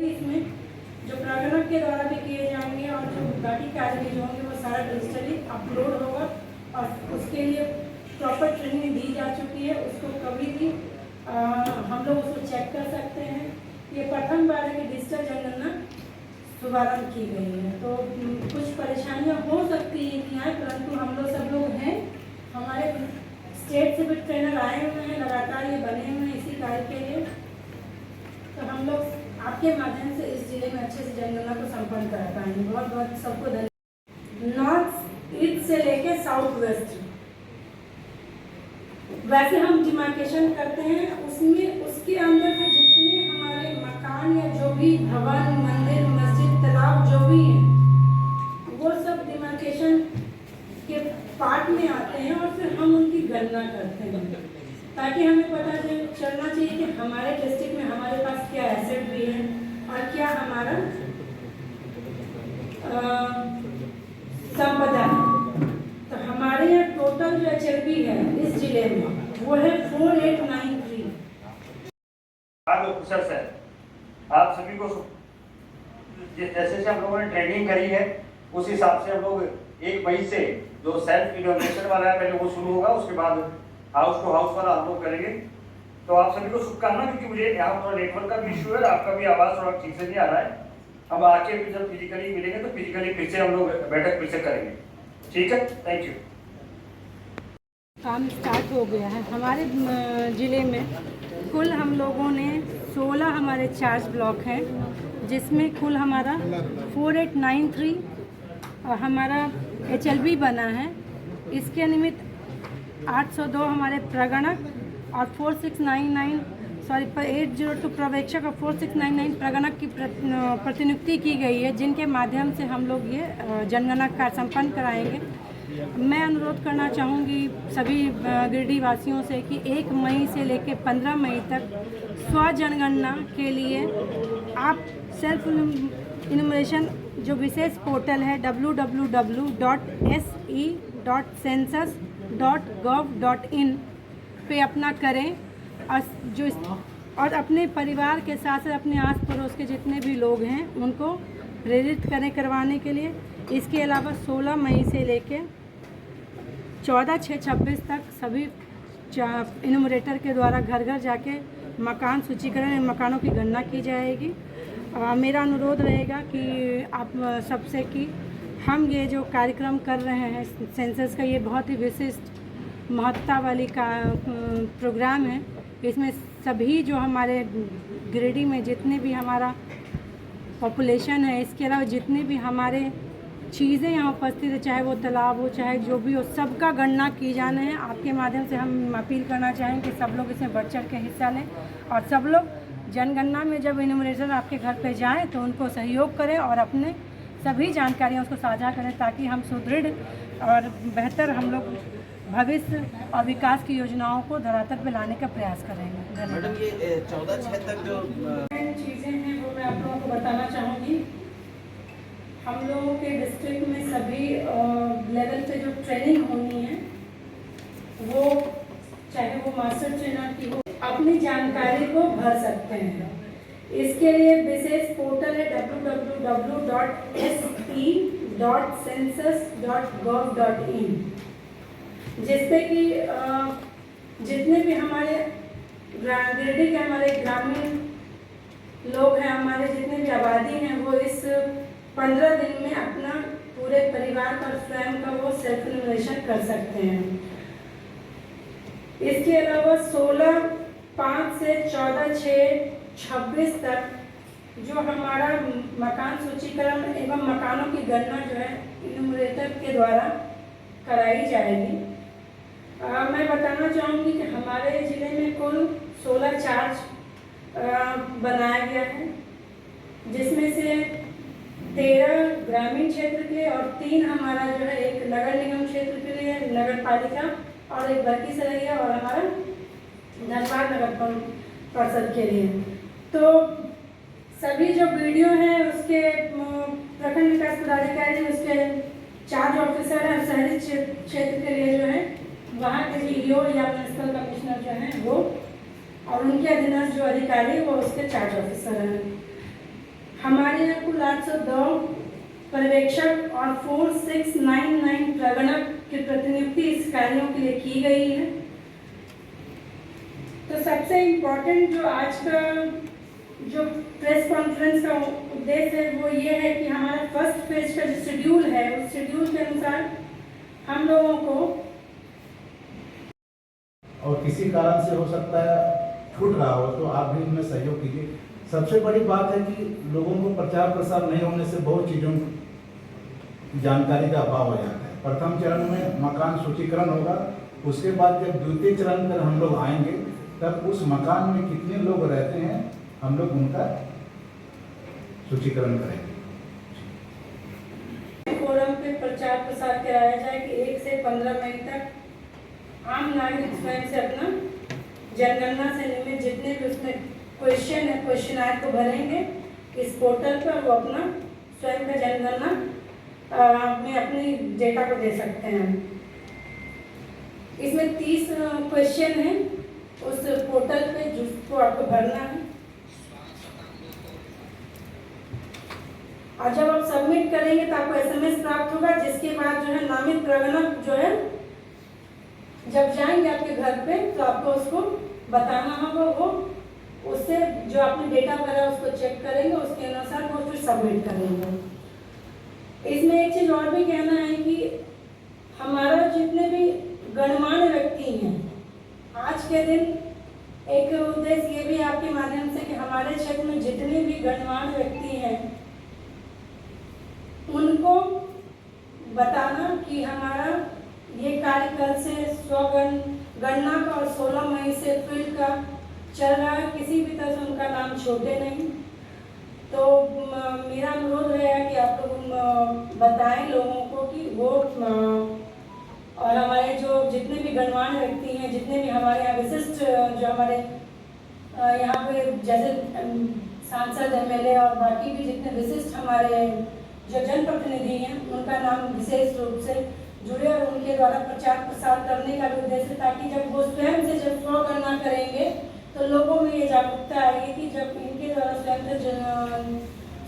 इसमें जो प्रगणक के द्वारा भी किए जाएंगे और जो बाकी कार्य जो होंगे वो सारा डिजिटली अपलोड होगा और उसके लिए प्रॉपर ट्रेनिंग दी जा चुकी है। उसको कभी भी हम लोग उसको चेक कर सकते हैं। ये प्रथम बार है कि डिजिटल जनगणना शुभारंभ की गई है। तो कुछ परेशानियां हो सकती हैं, परंतु हम लोग सब लोग हैं, हमारे स्टेट से भी ट्रेनर आए हुए हैं, लगातार ये बने हुए हैं इसी कार्य के लिए। तो हम लोग आपके माध्यम से इस जिले में अच्छे से जनगणना को संपन्न करा पाएंगे। बहुत बहुत सबको धन्यवाद। नॉर्थ ईस्ट से लेके साउथ वेस्ट वैसे हम डिमार्केशन करते हैं, उसमें उसके अंदर से जितने हमारे मकान या जो भी भवन, मंदिर, मस्जिद, तालाब जो भी है वो सब डिमार्केशन के पार्ट में आते हैं और फिर हम उनकी गणना करते हैं ताकि हमें पता चलना चाहिए कि हमारे डिस्ट्रिक्ट में हमारे पास क्या एसेट भी है और क्या हमारा संपदा है। तो हमारे यहाँ टोटल जो HLB है इस जिले में वो है 4893। आप सभी को जैसे हम लोगों ने ट्रेनिंग करी है उस हिसाब से हम लोग 1 मई से जो सेल्फ इनोवेशन वाला है पहले वो शुरू होगा, उसके बाद हाउस टू हाउस वाला हम लोग करेंगे। तो आप सभी को शुभकामना, क्योंकि मुझे यहाँ थोड़ा नेटवर्क का भी इशू है, आपका भी आवाज़ थोड़ा ठीक से नहीं आ रहा है। हम आके भी जब फिजिकली मिलेंगे तो फिजिकली फिर से हम लोग बैठक फिर से करेंगे। ठीक है, थैंक यू। काम स्टार्ट हो गया है हमारे ज़िले में। कुल हम लोगों ने 16 हमारे चार्ज ब्लॉक हैं, जिसमें कुल हमारा 4893 हमारा HLB बना है। इसके निमित्त 802 हमारे प्रगणक और 802 पर्यवेक्षक और 4699 प्रगणक की प्रतिनियुक्ति की गई है, जिनके माध्यम से हम लोग ये जनगणना कार्य संपन्न कराएंगे। मैं अनुरोध करना चाहूँगी सभी गिरिडीह वासियों से कि 1 मई से लेकर 15 मई तक स्व जनगणना के लिए आप सेल्फ इनुमरेशन जो विशेष पोर्टल है www.se.census.gov.in पे अपना करें और अपने परिवार के साथ साथ अपने आस पड़ोस के जितने भी लोग हैं उनको प्रेरित करें करवाने के लिए। इसके अलावा 16 मई से लेके 14/6/26 तक सभी इनुमरेटर के द्वारा घर घर जाके मकान सूचीकरण मकानों की गणना की जाएगी। मेरा अनुरोध रहेगा कि आप सबसे कि हम ये जो कार्यक्रम कर रहे हैं सेंसस का, ये बहुत ही विशिष्ट महत्ता वाली का प्रोग्राम है। इसमें सभी जो हमारे गिरिडीह में जितने भी हमारा पॉपुलेशन है, इसके अलावा जितने भी हमारे चीज़ें यहाँ उपस्थित है, चाहे वो तालाब हो चाहे जो भी हो, सबका गणना की जाना है। आपके माध्यम से हम अपील करना चाहेंगे कि सब लोग इसमें बढ़ चढ़ के हिस्सा लें और सब लोग जनगणना में जब इनुमरेटर आपके घर पे जाएं तो उनको सहयोग करें और अपने सभी जानकारियाँ उसको साझा करें, ताकि हम सुदृढ़ और बेहतर हम लोग भविष्य और विकास की योजनाओं को धरातल पे लाने का प्रयास करेंगे। मैडम, ये 14/6 तक जो चीज़ें हैं वो मैं आप लोगों को बताना चाहूँगी। हम लोगों के डिस्ट्रिक्ट में सभी लेवल पे जो ट्रेनिंग होनी है वो चाहे वो मास्टर ट्रेनर की हो, अपनी जानकारी को भर सकते हैं। इसके लिए विशेष पोर्टल है www.se.census.gov.in, जिसपे कि जितने भी हमारे गिरिडीह के हमारे ग्रामीण लोग हैं, हमारे जितने भी आबादी हैं, वो इस 15 दिन में अपना पूरे परिवार का स्वयं का वो सेल्फ इनुमरेशन कर सकते हैं। इसके अलावा 16/5 से 14/6/26 तक जो हमारा मकान सूचीकरण एवं मकानों की गणना जो है इनुमरेटर के द्वारा कराई जाएगी। मैं बताना चाहूँगी कि हमारे ज़िले में कुल 16 चार्ज बनाया गया है, जिसमें से 13 ग्रामीण क्षेत्र के लिए और 3 हमारा जो है एक नगर निगम क्षेत्र के लिए, नगर पालिका और एक बरकी सरैया और हमारा धनबाद नगर परिषद के लिए। तो सभी जो वीडियो हैं उसके प्रखंड विकास पदाधिकारी, उसके चार्ज ऑफिसर हैं, शहरी क्षेत्र के लिए जो है वहाँ के वीडियो या म्यूनिसिपल कमिश्नर जो हैं वो, और उनके अधीनस्थ जो अधिकारी वो उसके चार्ज ऑफिसर हैं। हमारे यहाँ कुल 802 पर्यवेक्षक और 4699 प्रगणक की प्रतिनियुक्ति इस कार्यों के लिए की गई है। तो सबसे इम्पोर्टेंट जो आज का जो प्रेस कॉन्फ्रेंस का उद्देश्य है वो ये है कि हमारा फर्स्ट फेज का जो शेड्यूल है उस शेड्यूल के अनुसार हम लोगों को, और किसी कारण से हो सकता है छूट रहा हो तो आप भी इसमें सहयोग कीजिए। सबसे बड़ी बात है कि लोगों को प्रचार प्रसार नहीं होने से बहुत चीज़ों की जानकारी का अभाव हो जाता है। प्रथम चरण में मकान सूचीकरण होगा, उसके बाद जब द्वितीय चरण पर हम लोग आएंगे तब उस मकान में कितने लोग रहते हैं हम लोग उनका सूचीकरण करेंगे। फोरम पे प्रचार प्रसार कराया जाए कि 1 से 15 मई तक आम नागरिक स्वयं से अपना जनगणना से निमित्त जितने भी उसमें क्वेश्चन है क्वेश्चनर को भरेंगे इस पोर्टल पर, वो अपना स्वयं का जनगणना में अपनी डेटा को दे सकते हैं। इसमें 30 क्वेश्चन हैं उस पोर्टल पे जिसको आपको भरना है, और जब आप सबमिट करेंगे तो आपको SMS प्राप्त होगा, जिसके बाद जो है नामित प्रगणक जो है जब जाएंगे आपके घर पे तो आपको उसको बताना होगा, वो उससे जो आपने डेटा भरा उसको चेक करेंगे, उसके अनुसार वो फिर सबमिट करेंगे। इसमें एक चीज़ और भी कहना है कि हमारा जितने भी गणमान्य व्यक्ति हैं आज के दिन, एक उद्देश्य ये भी आपके माध्यम से कि हमारे क्षेत्र में जितने भी गणमान्य व्यक्ति हैं उनको बताना कि हमारा ये कार्य कल से गणना का और 16 मई से फील्ड का चल रहा है, किसी भी तरह से उनका नाम छोटे नहीं। तो मेरा अनुरोध रहेगा कि आप लोग बताएं लोगों को कि वो और हमारे जो जितने भी गणमान्य व्यक्ति हैं, जितने भी हमारे यहाँ विशिष्ट जो हमारे यहाँ पे जैसे सांसद MLA और बाकी भी जितने विशिष्ट हमारे जो जनप्रतिनिधि हैं उनका नाम विशेष रूप से जुड़े और उनके द्वारा प्रचार प्रसार करने का भी उद्देश्य, ताकि जब वो स्वयं से जब स्वगणना करेंगे तो लोगों में ये जागरूकता आएगी कि जब इनके द्वारा स्वयं से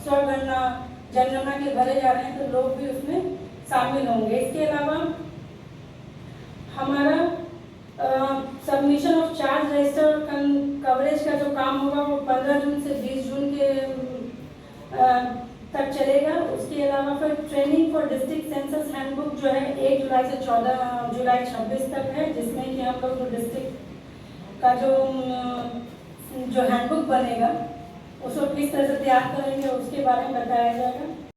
स्वगणना जनगणना के भरे जा रहे हैं तो लोग भी उसमें शामिल होंगे। इसके अलावा हमारा submission of charge register coverage का जो काम होगा वो 15 जून से 20 जून के तक चलेगा। उसके अलावा फिर training for district census handbook जो है 1 जुलाई से 14 जुलाई 26 तक है, जिसमें कि हम लोग जो डिस्ट्रिक्ट का जो हैंडबुक बनेगा उसको किस तरह से तैयार करेंगे उसके बारे में बताया जाएगा।